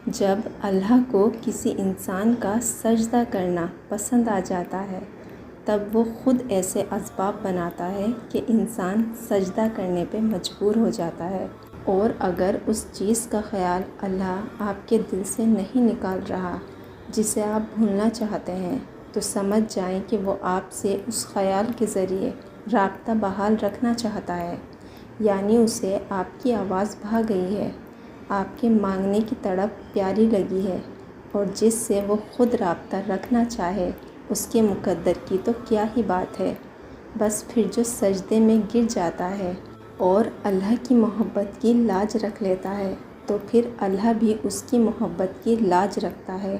جب اللہ کو کسی انسان کا سجدہ کرنا پسند آ جاتا ہے تب وہ خود ایسے اسباب بناتا ہے کہ انسان سجدہ کرنے پہ مجبور ہو جاتا ہے، اور اگر اس چیز کا خیال اللہ آپ کے دل سے نہیں نکال رہا جسے آپ بھولنا چاہتے ہیں تو سمجھ جائیں کہ وہ آپ سے اس خیال کے ذریعے رابطہ بحال رکھنا چاہتا ہے، یعنی اسے آپ کی آواز بھا گئی ہے، آپ کے مانگنے کی تڑپ پیاری لگی ہے، اور جس سے وہ خود رابطہ رکھنا چاہے اس کے مقدر کی تو کیا ہی بات ہے۔ بس پھر جو سجدے میں گر جاتا ہے اور اللہ کی محبت کی لاج رکھ لیتا ہے تو پھر اللہ بھی اس کی محبت کی لاج رکھتا ہے۔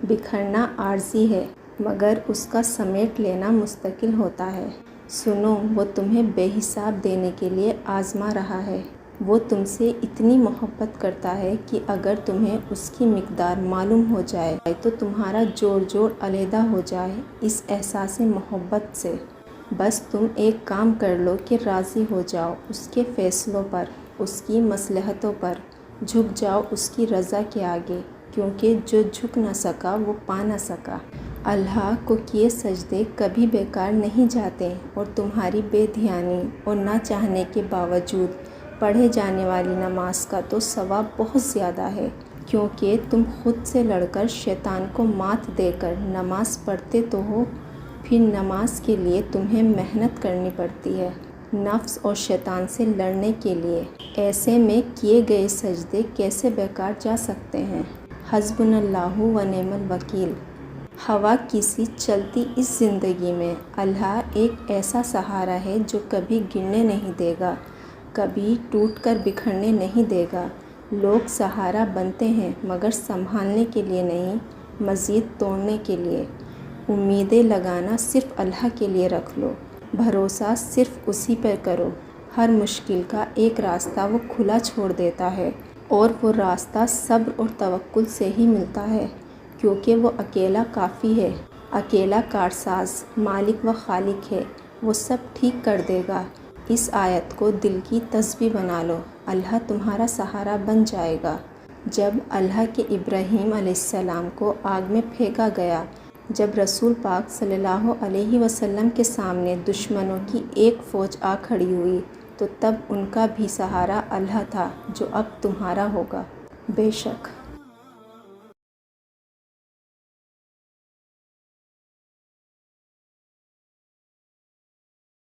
بکھرنا عارضی ہے مگر اس کا سمیٹ لینا مستقل ہوتا ہے۔ سنو، وہ تمہیں بے حساب دینے کے لیے آزما رہا ہے۔ وہ تم سے اتنی محبت کرتا ہے کہ اگر تمہیں اس کی مقدار معلوم ہو جائے تو تمہارا جوڑ علیحدہ ہو جائے اس احساس محبت سے۔ بس تم ایک کام کر لو کہ راضی ہو جاؤ اس کے فیصلوں پر، اس کی مصلحتوں پر، جھک جاؤ اس کی رضا کے آگے، کیونکہ جو جھک نہ سکا وہ پا نہ سکا۔ اللہ کو کیے سجدے کبھی بیکار نہیں جاتے، اور تمہاری بے دھیانی اور نہ چاہنے کے باوجود پڑھے جانے والی نماز کا تو ثواب بہت زیادہ ہے، کیونکہ تم خود سے لڑ کر شیطان کو مات دے کر نماز پڑھتے تو ہو، پھر نماز کے لیے تمہیں محنت کرنی پڑتی ہے نفس اور شیطان سے لڑنے کے لیے۔ ایسے میں کیے گئے سجدے کیسے بیکار جا سکتے ہیں؟ حسبنا اللہ و نعم الوکیل۔ ہوا کی سی چلتی اس زندگی میں اللہ ایک ایسا سہارا ہے جو کبھی گرنے نہیں دے گا، کبھی ٹوٹ کر بکھرنے نہیں دے گا۔ لوگ سہارا بنتے ہیں مگر سنبھالنے کے لیے نہیں، مزید توڑنے کے لیے۔ امیدیں لگانا صرف اللہ کے لیے رکھ لو، بھروسہ صرف اسی پر کرو۔ ہر مشکل کا ایک راستہ وہ کھلا چھوڑ دیتا ہے، اور وہ راستہ صبر اور توکل سے ہی ملتا ہے، کیونکہ وہ اکیلا کافی ہے، اکیلا کارساز، مالک و خالق ہے، وہ سب ٹھیک کر دے گا۔ اس آیت کو دل کی تسبیح بنا لو، اللہ تمہارا سہارا بن جائے گا۔ جب اللہ کے ابراہیم علیہ السلام کو آگ میں پھینکا گیا، جب رسول پاک صلی اللہ علیہ وسلم کے سامنے دشمنوں کی ایک فوج آ کھڑی ہوئی تو تب ان کا بھی سہارا اللہ تھا جو اب تمہارا ہوگا۔ بے شک